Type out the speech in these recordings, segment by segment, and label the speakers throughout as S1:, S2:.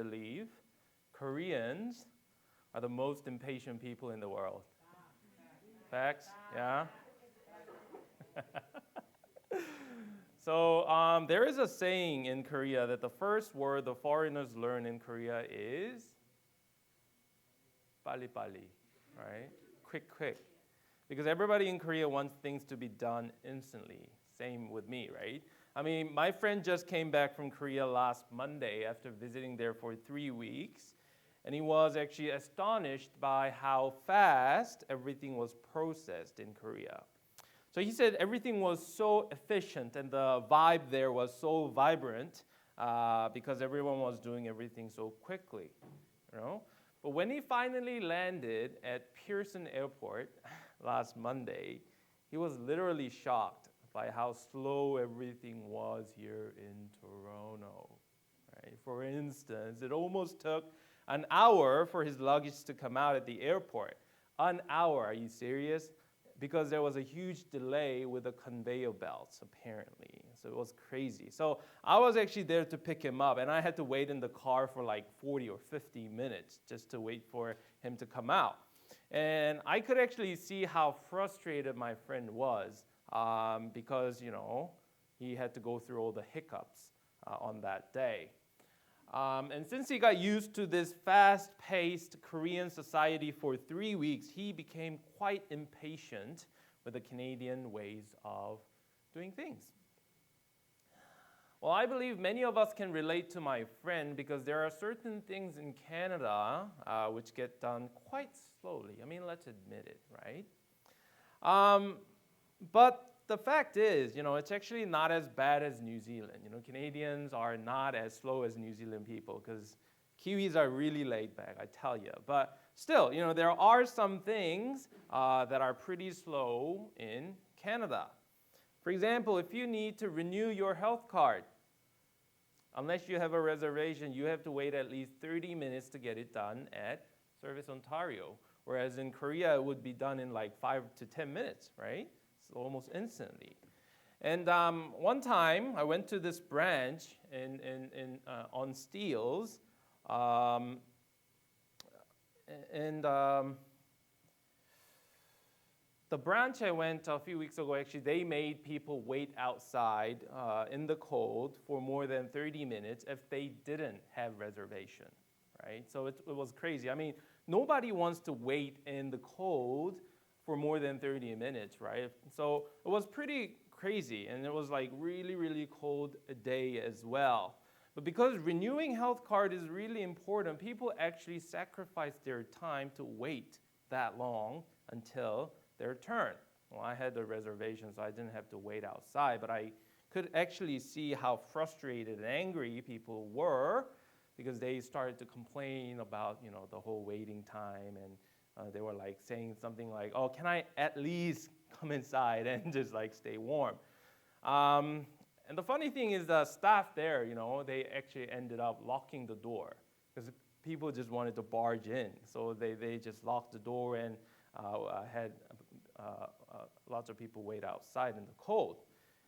S1: believe Koreans are the most impatient people in the world. Facts? Yeah? So there is a saying in Korea that the first word the foreigners learn in Korea is 빨리빨리, right? Quick, quick. Because everybody in Korea wants things to be done instantly. Same with me, right? I mean, my friend just came back from Korea last Monday after visiting there for 3 weeks. And he was actually astonished by how fast everything was processed in Korea. So he said everything was so efficient and the vibe there was so vibrant because everyone was doing everything so quickly, you know. But when he finally landed at Pearson Airport last Monday, he was literally shocked by how slow everything was here in Toronto. Right? For instance, it almost took an hour for his luggage to come out at the airport. An hour, are you serious? Because there was a huge delay with the conveyor belts, apparently. So it was crazy. So I was actually there to pick him up, and I had to wait in the car for like 40 or 50 minutes just to wait for him to come out. And I could actually see how frustrated my friend was because, you know, he had to go through all the hiccups on that day. And since he got used to this fast-paced Korean society for 3 weeks, he became quite impatient with the Canadian ways of doing things. Well, I believe many of us can relate to my friend because there are certain things in Canada which get done quite slowly. I mean, let's admit it, right? But the fact is, you know, it's actually not as bad as New Zealand. You know, Canadians are not as slow as New Zealand people because Kiwis are really laid back, I tell you. But still, you know, there are some things that are pretty slow in Canada. For example, if you need to renew your health card, unless you have a reservation, you have to wait at least 30 minutes to get it done at Service Ontario. Whereas in Korea, it would be done in like 5 to 10 minutes, right? Almost instantly. And one time, I went to this branch on Steeles, the branch I went a few weeks ago, actually, they made people wait outside in the cold for more than 30 minutes if they didn't have reservation, right? So it was crazy. I mean, nobody wants to wait in the cold for more than 30 minutes, right? So it was pretty crazy, and it was like really, really cold a day as well. But because renewing health card is really important, people actually sacrifice their time to wait that long until their turn. Well, I had a reservation, so I didn't have to wait outside, but I could actually see how frustrated and angry people were because they started to complain about, you know, the whole waiting time, and they were like saying something like, "Oh, can I at least come inside and just like stay warm?" And the funny thing is the staff there, you know, they actually ended up locking the door because people just wanted to barge in. So they just locked the door and had lots of people wait outside in the cold.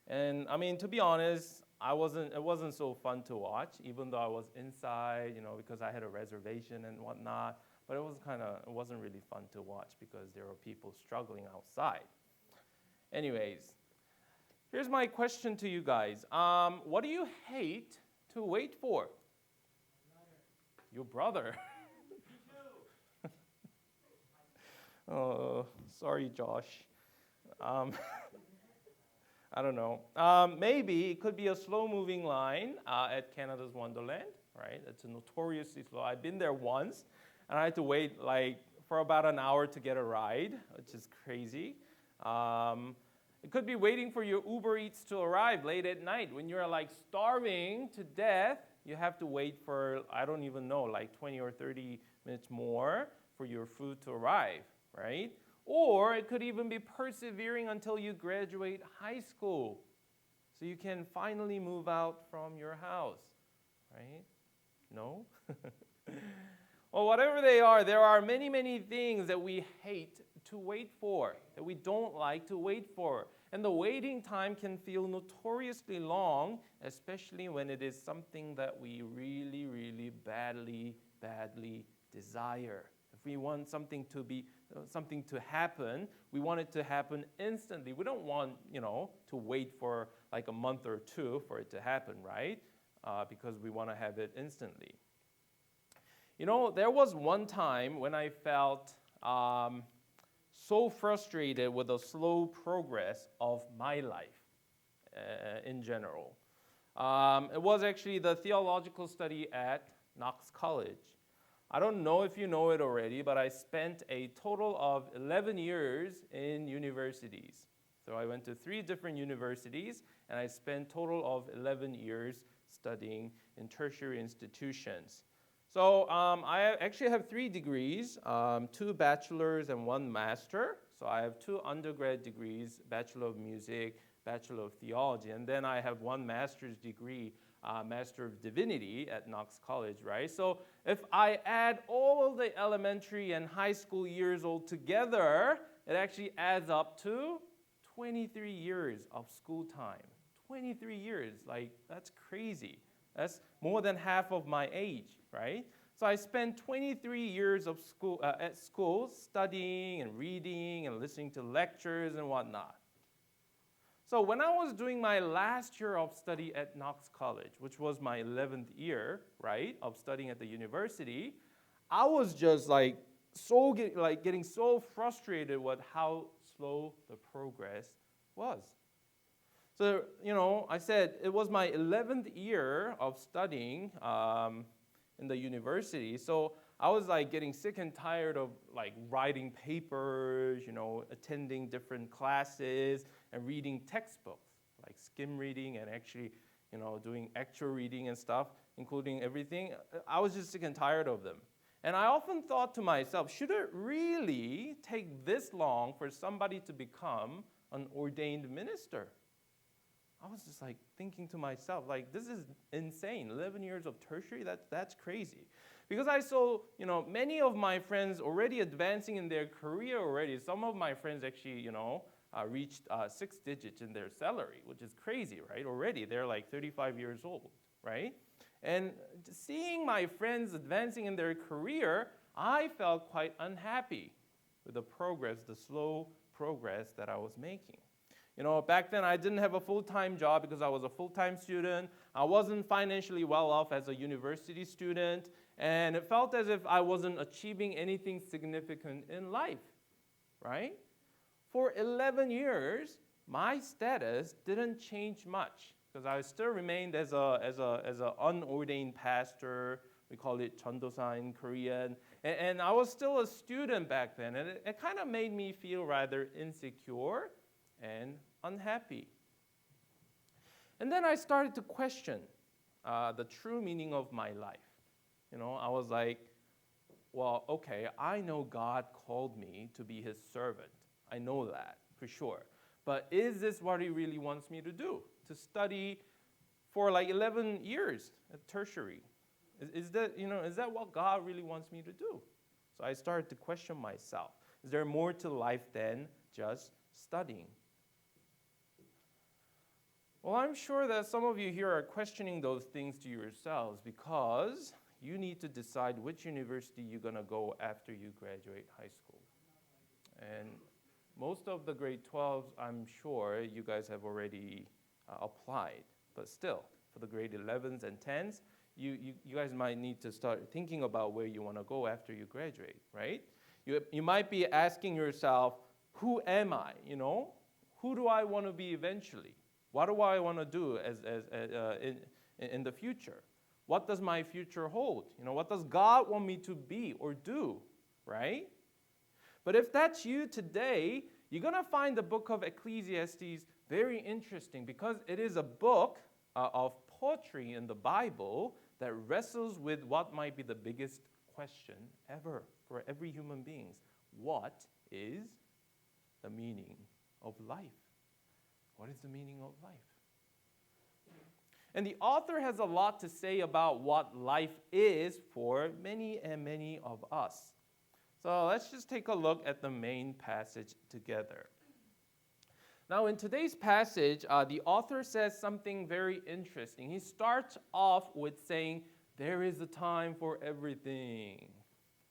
S1: And I mean, to be honest, it wasn't so fun to watch, even though I was inside, you know, because I had a reservation and whatnot. But it wasn't really fun to watch because there were people struggling outside. Anyways, here's my question to you guys. What do you hate to wait for? Your brother. Oh, sorry, Josh. I don't know. Maybe it could be a slow-moving line at Canada's Wonderland, right? It's notoriously slow. I've been there once, and I had to wait like for about an hour to get a ride, which is crazy. It could be waiting for your Uber Eats to arrive late at night. When you're like starving to death, you have to wait for, I don't even know, like 20 or 30 minutes more for your food to arrive, right? Or it could even be persevering until you graduate high school so you can finally move out from your house, right? No? Well, whatever they are, there are many, many things that we hate to wait for, that we don't like to wait for. And the waiting time can feel notoriously long, especially when it is something that we really, really badly desire. If we want something to happen, we want it to happen instantly. We don't want, to wait for like a month or two for it to happen, right? Because we want to have it instantly. There was one time when I felt so frustrated with the slow progress of my life in general. It was actually the theological study at Knox College. I don't know if you know it already, but I spent a total of 11 years in universities. So I went to 3 different universities, and I spent total of 11 years studying in tertiary institutions. So I actually have 3 degrees, 2 bachelor's and 1 master. So I have 2 undergrad degrees, Bachelor of Music, Bachelor of Theology, and then I have 1 master's degree, Master of Divinity at Knox College, right? So if I add all the elementary and high school years all together, it actually adds up to 23 years of school time. 23 years, like that's crazy. That's more than half of my age, right? So I spent 23 years of at school studying and reading and listening to lectures and whatnot. So when I was doing my last year of study at Knox College, which was my 11th year, right, of studying at the university, I was just getting so frustrated with how slow the progress was. So, I said it was my 11th year of studying in the university. So I was getting sick and tired of writing papers, attending different classes and reading textbooks, like skim reading and actually, doing actual reading and stuff, including everything. I was just sick and tired of them. And I often thought to myself, should it really take this long for somebody to become an ordained minister? I was just thinking to myself, this is insane. 11 years of tertiary, that's crazy. Because I saw, many of my friends already advancing in their career already. Some of my friends actually, reached 6 digits in their salary, which is crazy, right? Already, they're 35 years old, right? And seeing my friends advancing in their career, I felt quite unhappy with the slow progress that I was making. Back then I didn't have a full-time job because I was a full-time student. I wasn't financially well off as a university student, and it felt as if I wasn't achieving anything significant in life, right? For 11 years, my status didn't change much because I still remained as a unordained pastor. We call it 전도사 in Korean. And I was still a student back then, and it kind of made me feel rather insecure and unhappy. And then I started to question the true meaning of my life. I was like, well, okay, I know God called me to be his servant. I know that for sure. But is this what he really wants me to do? To study for 11 years at tertiary? Is that what God really wants me to do? So I started to question myself. Is there more to life than just studying? Well, I'm sure that some of you here are questioning those things to yourselves because you need to decide which university you're going to go after you graduate high school. And most of the grade 12s, I'm sure you guys have already applied. But still, for the grade 11s and 10s, you guys might need to start thinking about where you want to go after you graduate, right? You might be asking yourself, who am I? Who do I want to be eventually? What do I want to do in the future? What does my future hold? What does God want me to be or do, right? But if that's you today, you're going to find the book of Ecclesiastes very interesting because it is a book of poetry in the Bible that wrestles with what might be the biggest question ever for every human being. What is the meaning of life? What is the meaning of life? And the author has a lot to say about what life is for many and many of us. So let's just take a look at the main passage together. Now, in today's passage, the author says something very interesting. He starts off with saying, there is a time for everything,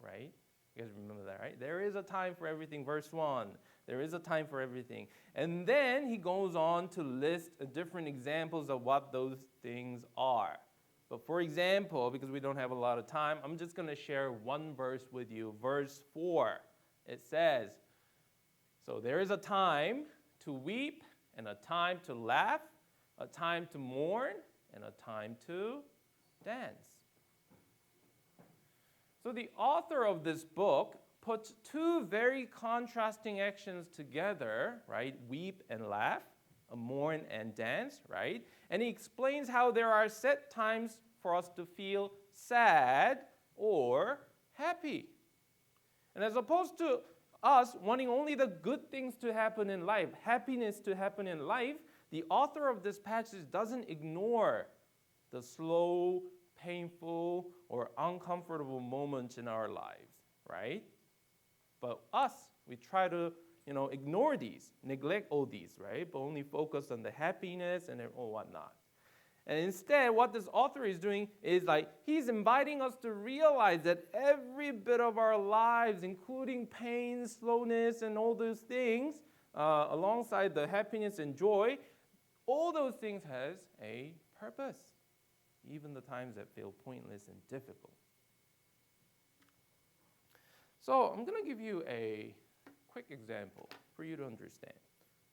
S1: right? You guys remember that, right? There is a time for everything, verse 1. There is a time for everything. And then he goes on to list different examples of what those things are. But for example, because we don't have a lot of time, I'm just going to share one verse with you. Verse 4, it says, so there is a time to weep and a time to laugh, a time to mourn and a time to dance. So the author of this book puts two very contrasting actions together, right? Weep and laugh, mourn and dance, right? And he explains how there are set times for us to feel sad or happy. And as opposed to us wanting only the good things to happen in life, happiness to happen in life, the author of this passage doesn't ignore the slow, painful, or uncomfortable moments in our lives, right? But us, we try to, ignore these, neglect all these, right? But only focus on the happiness and whatnot. And instead, what this author is doing is he's inviting us to realize that every bit of our lives, including pain, slowness, and all those things, alongside the happiness and joy, all those things has a purpose, even the times that feel pointless and difficult. So I'm going to give you a quick example for you to understand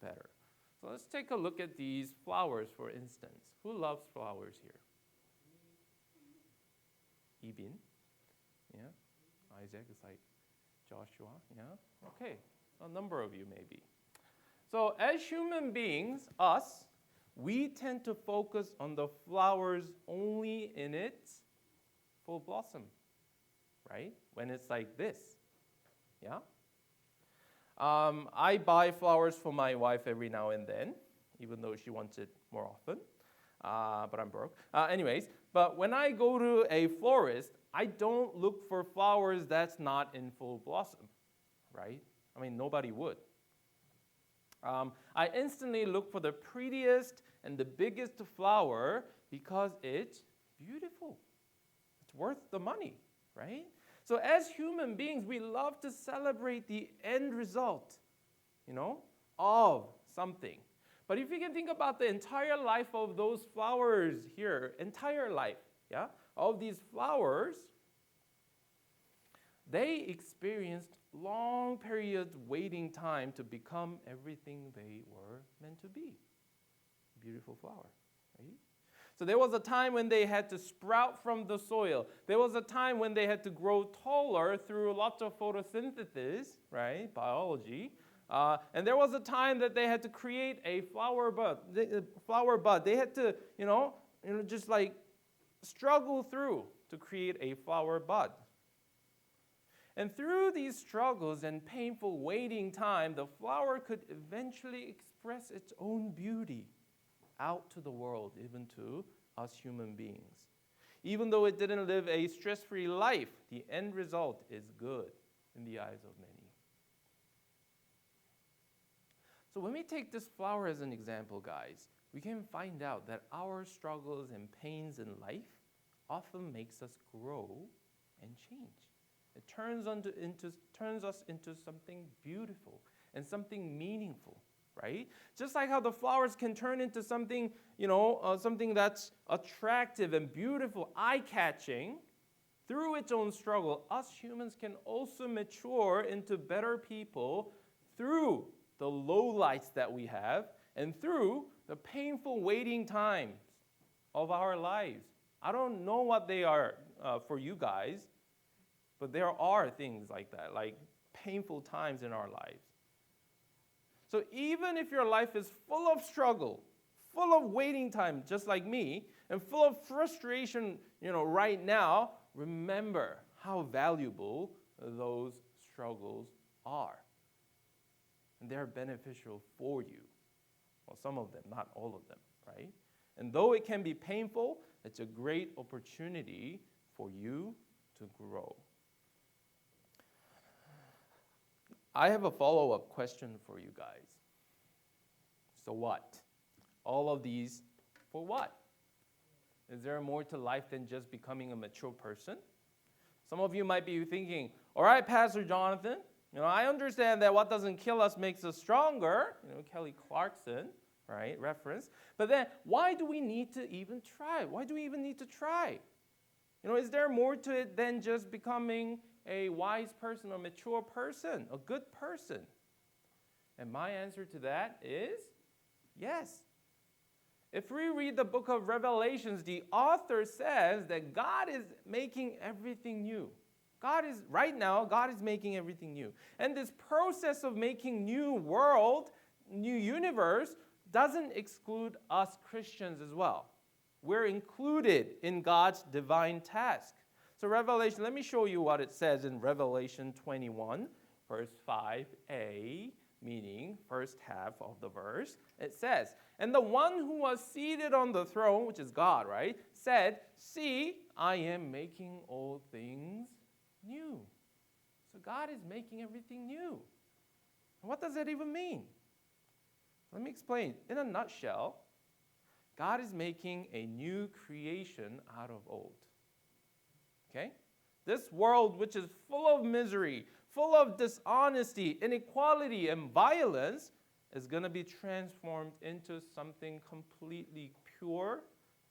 S1: better. So let's take a look at these flowers, for instance. Who loves flowers here? Ibin? Yeah? Isaac is like Joshua? Yeah? Okay. A number of you maybe. So as human beings, us, we tend to focus on the flowers only in its full blossom, right? When it's like this. Yeah? I buy flowers for my wife every now and then, even though she wants it more often. But I'm broke. But when I go to a florist, I don't look for flowers that's not in full blossom, right? I mean, nobody would. I instantly look for the prettiest and the biggest flower because it's beautiful. It's worth the money, right? So as human beings, we love to celebrate the end result, of something. But if you can think about the entire life of those flowers here, entire life, of these flowers, they experienced long periods waiting time to become everything they were meant to be. Beautiful flower, right? So there was a time when they had to sprout from the soil. There was a time when they had to grow taller through lots of photosynthesis, right? Biology. And there was a time that they had to create a flower bud. They had to, just struggle through to create a flower bud. And through these struggles and painful waiting time, the flower could eventually express its own beauty out to the world, even to us human beings. Even though it didn't live a stress-free life, the end result is good in the eyes of many. So when we take this flower as an example, guys, we can find out that our struggles and pains in life often makes us grow and change. It turns us into something beautiful and something meaningful. Right? Just like how the flowers can turn into something, something that's attractive and beautiful, eye-catching, through its own struggle, us humans can also mature into better people through the lowlights that we have and through the painful waiting times of our lives. I don't know what they are for you guys, but there are things like that, like painful times in our lives. So even if your life is full of struggle, full of waiting time, just like me, and full of frustration, right now, remember how valuable those struggles are. And they're beneficial for you. Well, some of them, not all of them, right? And though it can be painful, it's a great opportunity for you to grow. I have a follow-up question for you guys. So what? All of these for what? Is there more to life than just becoming a mature person? Some of you might be thinking, all right, Pastor Jonathan, I understand that what doesn't kill us makes us stronger. Kelly Clarkson, right, reference. But then why do we need to even try? Why do we even need to try? Is there more to it than just becoming a wise person, a mature person, a good person? And my answer to that is yes. If we read the book of Revelations, the author says that God is making everything new. Right now, God is making everything new. And this process of making new world, new universe, doesn't exclude us Christians as well. We're included in God's divine task. So Revelation, let me show you what it says in Revelation 21, verse 5a, meaning first half of the verse. It says, "And the one who was seated on the throne," which is God, right, said, "See, I am making all things new." So God is making everything new. What does that even mean? Let me explain. In a nutshell, God is making a new creation out of old. Okay? This world, which is full of misery, full of dishonesty, inequality, and violence, is going to be transformed into something completely pure,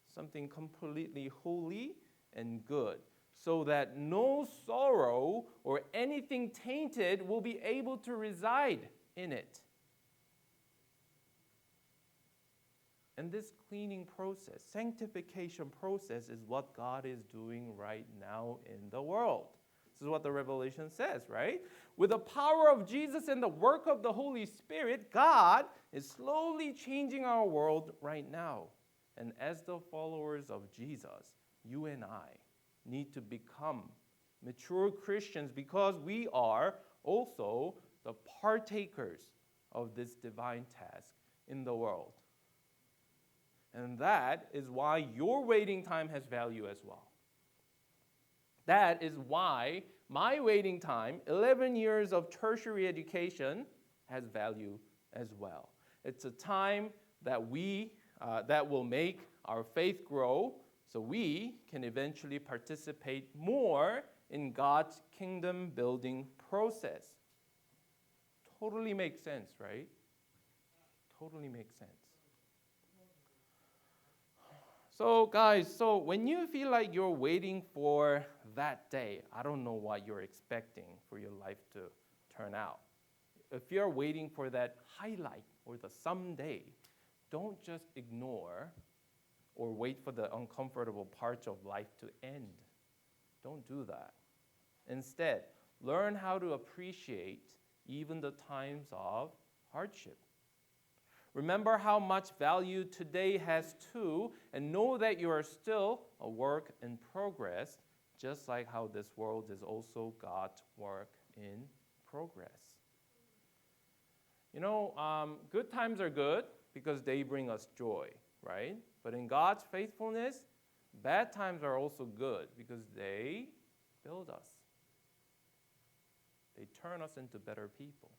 S1: something completely holy and good, so that no sorrow or anything tainted will be able to reside in it. And this cleaning process, sanctification process, is what God is doing right now in the world. This is what the Revelation says, right? With the power of Jesus and the work of the Holy Spirit, God is slowly changing our world right now. And as the followers of Jesus, you and I need to become mature Christians because we are also the partakers of this divine task in the world. And that is why your waiting time has value as well. That is why my waiting time, 11 years of tertiary education, has value as well. It's a time that that will make our faith grow so we can eventually participate more in God's kingdom building process. Totally makes sense, right? Totally makes sense. So guys, when you feel like you're waiting for that day, I don't know what you're expecting for your life to turn out. If you're waiting for that highlight or the someday, don't just ignore or wait for the uncomfortable parts of life to end. Don't do that. Instead, learn how to appreciate even the times of hardship. Remember how much value today has too, and know that you are still a work in progress, just like how this world is also God's work in progress. Good times are good because they bring us joy, right? But in God's faithfulness, bad times are also good because they build us. They turn us into better people.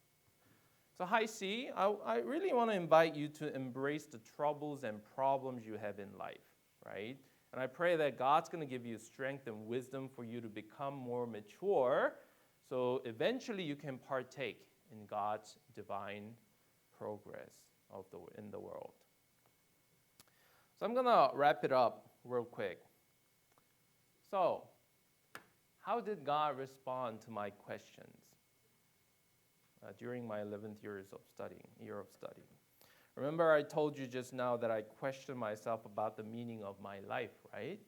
S1: So Hi C, I really want to invite you to embrace the troubles and problems you have in life, right? And I pray that God's going to give you strength and wisdom for you to become more mature, so eventually you can partake in God's divine progress in the world. So I'm going to wrap it up real quick. So, how did God respond to my questions during my 11th year of studying? Remember I told you just now that I questioned myself about the meaning of my life, right?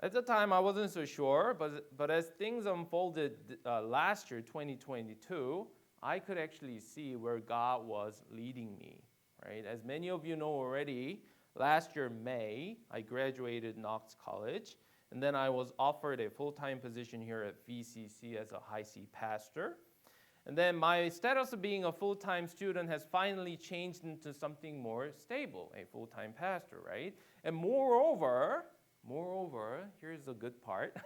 S1: At the time I wasn't so sure, but as things unfolded last year, 2022, I could actually see where God was leading me, right? As many of you know already, last year, May, I graduated Knox College, and then I was offered a full-time position here at VCC as a High C pastor. And then my status of being a full-time student has finally changed into something more stable, a full-time pastor, right? And moreover, here's the good part.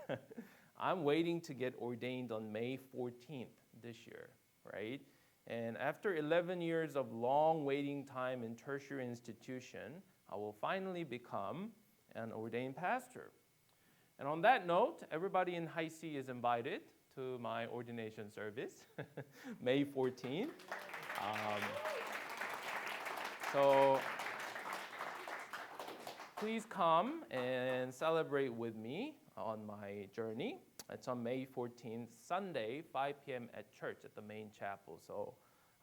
S1: I'm waiting to get ordained on May 14th this year, right? And after 11 years of long waiting time in tertiary institution, I will finally become an ordained pastor. And on that note, everybody in High C is invited to my ordination service, May 14th. So please come and celebrate with me on my journey. It's on May 14th, Sunday, 5 p.m. at church at the main chapel. So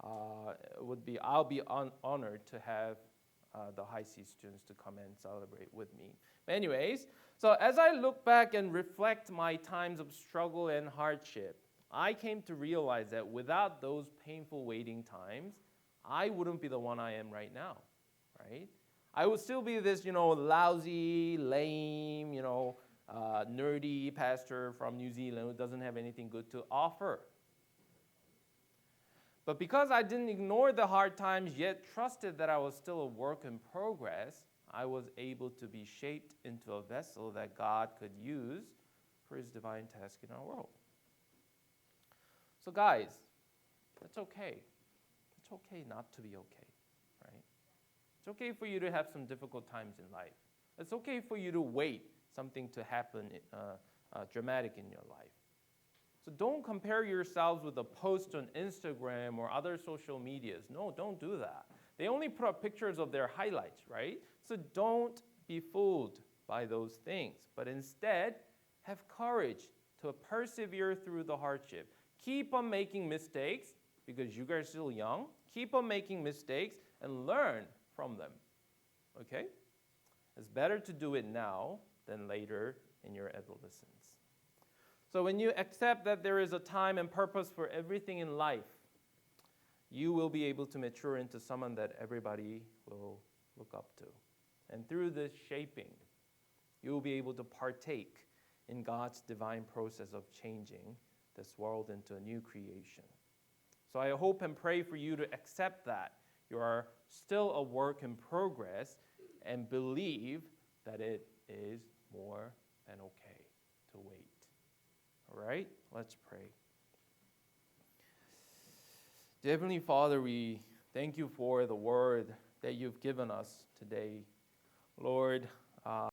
S1: I'll be honored to have the High C students to come and celebrate with me. But anyways, so as I look back and reflect my times of struggle and hardship, I came to realize that without those painful waiting times, I wouldn't be the one I am right now, right? I would still be this, lousy, lame, nerdy pastor from New Zealand who doesn't have anything good to offer. But because I didn't ignore the hard times, yet trusted that I was still a work in progress, I was able to be shaped into a vessel that God could use for His divine task in our world. So guys, it's okay. It's okay not to be okay, right? It's okay for you to have some difficult times in life. It's okay for you to wait something to happen dramatic in your life. So don't compare yourselves with a post on Instagram or other social medias. No, don't do that. They only put up pictures of their highlights, right? So don't be fooled by those things, but instead have courage to persevere through the hardship. Keep on making mistakes because you guys are still young. Keep on making mistakes and learn from them, okay? It's better to do it now than later in your adolescence. So when you accept that there is a time and purpose for everything in life, you will be able to mature into someone that everybody will look up to. And through this shaping, you will be able to partake in God's divine process of changing this world into a new creation. So I hope and pray for you to accept that you are still a work in progress and believe that it is more than okay to wait. All right, let's pray. Dear Heavenly Father, we thank you for the word that you've given us today. Lord,